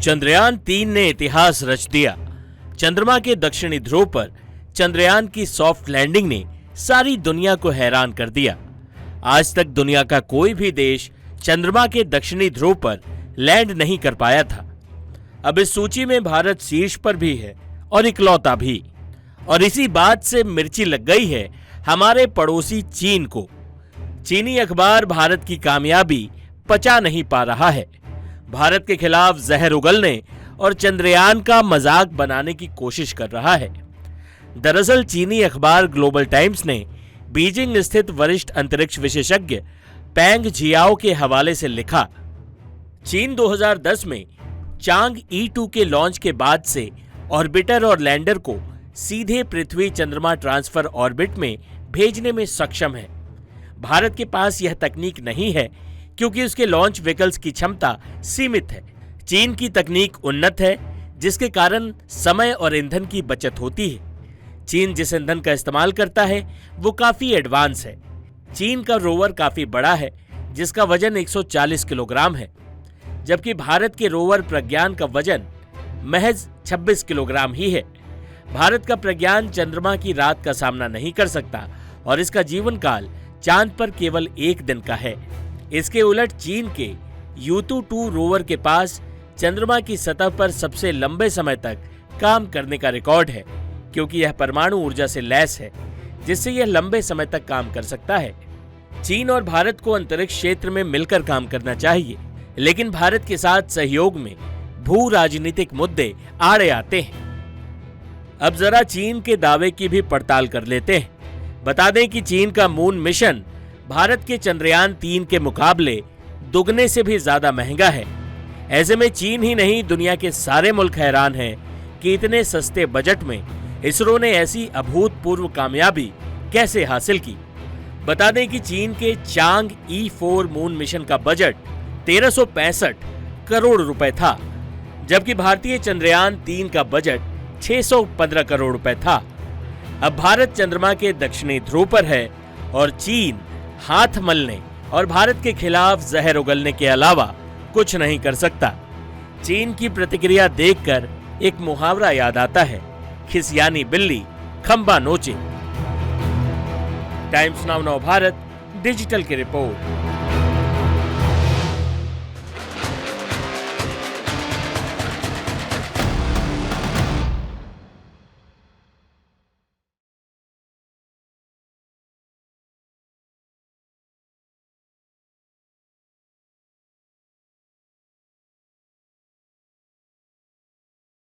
चंद्रयान-3 ने इतिहास रच दिया। चंद्रमा के दक्षिणी ध्रुव पर चंद्रयान की सॉफ्ट लैंडिंग ने सारी दुनिया को हैरान कर दिया। आज तक दुनिया का कोई भी देश चंद्रमा के दक्षिणी ध्रुव पर लैंड नहीं कर पाया था। अब इस सूची में भारत शीर्ष पर भी है और इकलौता भी। और इसी बात से मिर्ची लग गई है हमारे पड़ोसी चीन को। चीनी अखबार भारत की कामयाबी पचा नहीं पा रहा है। भारत के खिलाफ जहर उगलने और चंद्रयान का मजाक बनाने की कोशिश कर रहा है। दरअसल चीनी अखबार ग्लोबल टाइम्स ने बीजिंग स्थित वरिष्ठ अंतरिक्ष विशेषज्ञ पेंग जियाओ के हवाले से लिखा, चीन 2010 में चांग E2 के लॉन्च के बाद से ऑर्बिटर और लैंडर को सीधे पृथ्वी चंद्रमा ट्रांसफर ऑर्बिट में भेजने में सक्षम है। भारत के पास यह तकनीक नहीं है क्योंकि उसके लॉन्च व्हीकल्स की क्षमता सीमित है। चीन की तकनीक उन्नत है जिसके कारण समय और ईंधन की बचत होती है। चीन जिस ईंधन का इस्तेमाल करता है वो काफी एडवांस है। चीन का रोवर काफी बड़ा है जिसका वजन 140 किलोग्राम है, जबकि भारत के रोवर प्रज्ञान का वजन महज 26 किलोग्राम ही है। भारत का प्रज्ञान चंद्रमा की रात का सामना नहीं कर सकता और इसका जीवन काल चांद पर केवल 1 दिन का है। इसके उलट चीन के यूतू 2 रोवर के पास चंद्रमा की सतह पर सबसे लंबे समय तक काम करने का रिकॉर्ड है, क्योंकि यह परमाणु ऊर्जा से लैस है जिससे यह लंबे समय तक काम कर सकता है। चीन और भारत को अंतरिक्ष क्षेत्र में मिलकर काम करना चाहिए, लेकिन भारत के साथ सहयोग में भू राजनीतिक मुद्दे आड़े आते हैं। अब जरा चीन के दावे की भी पड़ताल कर लेते हैं। बता दें कि चीन का मून मिशन भारत के चंद्रयान-3 के मुकाबले दुगने से भी ज्यादा महंगा है। ऐसे में चीन ही नहीं दुनिया के सारे मुल्क हैरान हैं कि इतने सस्ते बजट में इसरो ने ऐसी अभूतपूर्व कामयाबी कैसे हासिल की। बता दें कि चीन के चांग E4 मून मिशन का बजट 1365 करोड़ रुपए था, जबकि भारतीय चंद्रयान-3 का बजट 615 करोड़ रुपए था। अब भारत चंद्रमा के दक्षिणी ध्रुव पर है और चीन हाथ मलने और भारत के खिलाफ जहर उगलने के अलावा कुछ नहीं कर सकता। चीन की प्रतिक्रिया देखकर एक मुहावरा याद आता है, खिसियानी बिल्ली खंबा नोचे। टाइम्स नाउ भारत डिजिटल की रिपोर्ट।